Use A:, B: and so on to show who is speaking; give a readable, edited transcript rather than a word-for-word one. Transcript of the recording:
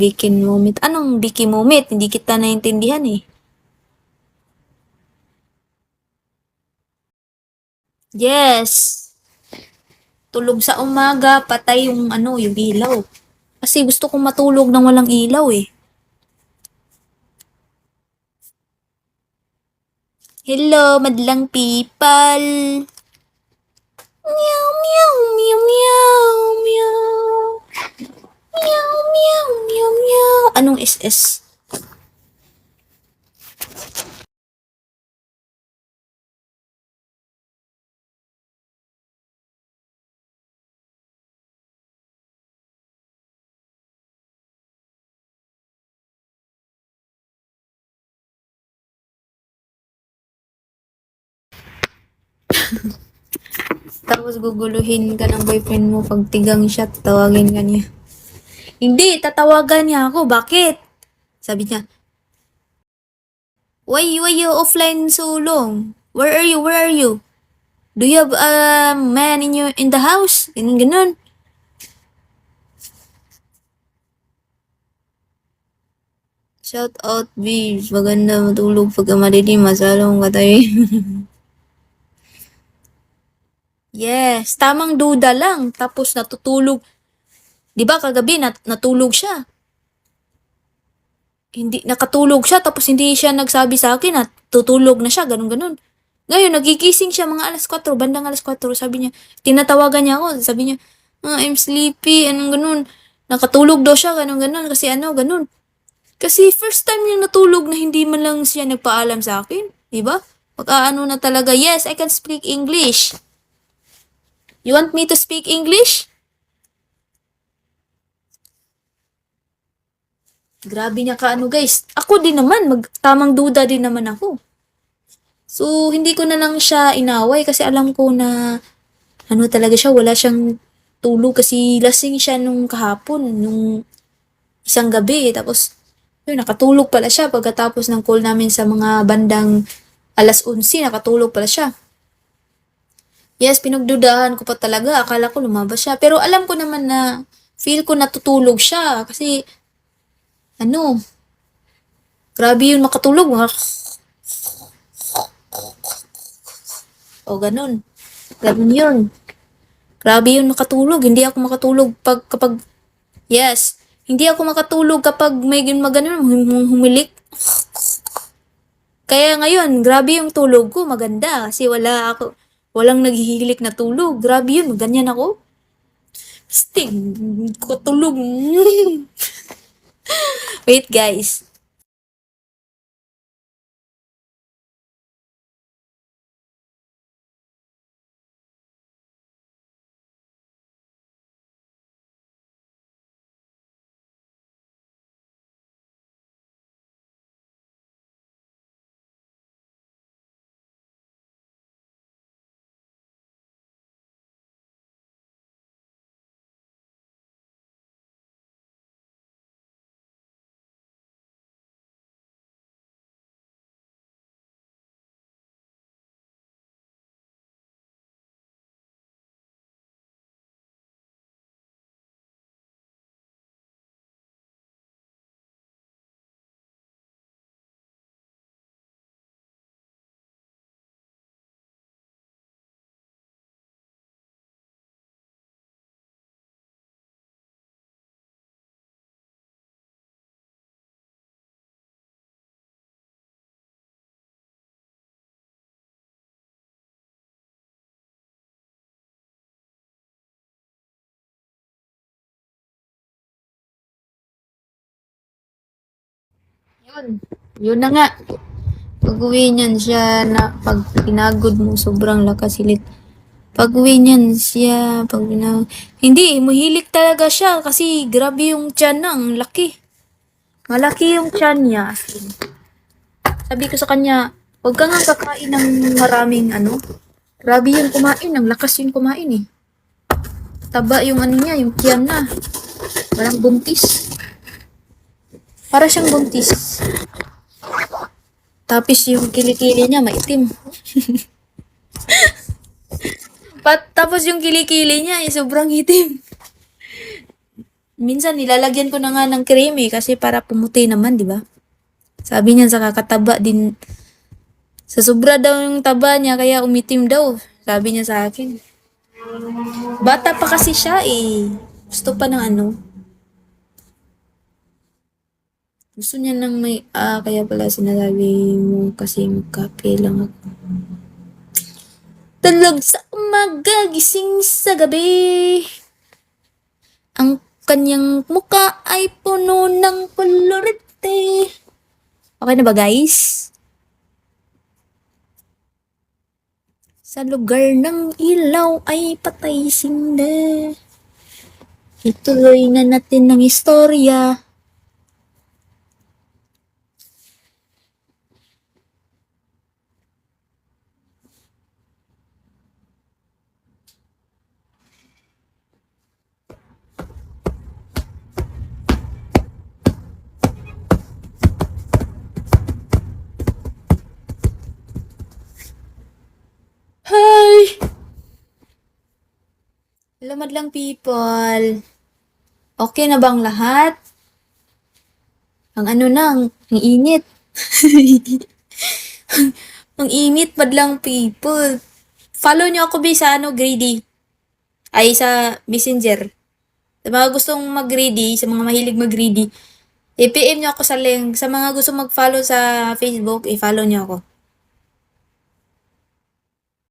A: Bikin moment. Anong bikin moment? Hindi kita naintindihan eh. Yes. Tulog sa umaga, patay yung yung ilaw. Kasi gusto kong matulog nang walang ilaw eh. Hello, madlang people. Meow, meow, meow, meow, meow. Meow, meow, meow, meow. Anong SS? Tapos guguluhin ka ng boyfriend mo pag tigang siya, tawagin ka niya. Hindi, tatawagan niya ako. Bakit? Sabi niya, why you offline so long? Where are you? Where are you? Do you have a man in the house? Ganun. Shout out, babes. Maganda matulog pagka madilim. Masalong katay. Yes, tamang duda lang. Tapos natutulog. Di ba kagabi natulog siya? Hindi, nakatulog siya tapos hindi siya nagsabi sa akin at tutulog na siya, ganun. Ngayon, nagigising siya mga alas 4, bandang alas 4, sabi niya, tinatawagan niya ako, sabi niya, I'm sleepy, anong ganun. Nakatulog daw siya, ganun, kasi ganun. Kasi first time niya natulog na hindi man lang siya nagpaalam sa akin, di ba? Pag-aano na talaga, yes, I can speak English. You want me to speak English? Grabe niya ka guys. Ako din naman, tamang duda din naman ako. So, hindi ko na lang siya inaway kasi alam ko na talaga siya, wala siyang tulog kasi lasing siya nung kahapon, nung isang gabi. Tapos, nakatulog pala siya pagkatapos ng call namin sa mga bandang alas 11, nakatulog pala siya. Yes, pinagdudahan ko pa talaga. Akala ko lumabas siya. Pero alam ko naman na feel ko natutulog siya kasi grabe yun makatulog. O ganun. Ganun yun. Grabe yun makatulog. Hindi ako makatulog kapag yes. Hindi ako makatulog kapag may maganon, humilik. Kaya ngayon, grabe yung tulog ko, maganda. Kasi walang naghihilik na tulog. Grabe yun, ganyan ako. Sting, ko tulog. Wait guys. Yun. Yun na nga. Pag-uwi niyan siya na pag pinagod mo, sobrang lakas hilik. Pag-uwi niyan siya, hindi, mahilik talaga siya kasi grabe yung tiyan na, ang laki. Malaki yung tiyan niya. Sabi ko sa kanya, huwag ka nga kakain ng maraming Grabe yung kumain, ang lakas yung kumain eh. Taba yung niya, yung tiyan na. Parang buntis. Para siyang buntis. Tapos yung kilikili niya maitim. Tapos yung kilikili niya ay sobrang itim. Minsan nilalagyan ko na nga ng cream eh, kasi para pumuti naman, di ba? Sabi niya sa kakataba din, sa sobra daw yung taba niya, kaya umitim daw. Sabi niya sa akin. Bata pa kasi siya eh. Gusto pa ng ano. Gusto niya ng may, kaya pala sinasabi mo kasi magkape lang ako. Tulog sa umaga, gising sa gabi. Ang kanyang muka ay puno ng kolorete. Okay na ba guys? Sa lugar ng ilaw ay patay sinda. Ituloy na natin ng istorya. Hi! Hello madlang people. Okay na bang lahat? Ang ano na, ang init. Ang init madlang people. Follow nyo ako ba sa ano, Greedy? Ay, sa Messenger. Sa mga gustong mag-greedy, sa mga mahilig mag-greedy, i-PM nyo ako sa link. Sa mga gustong mag-follow sa Facebook, i-follow nyo ako.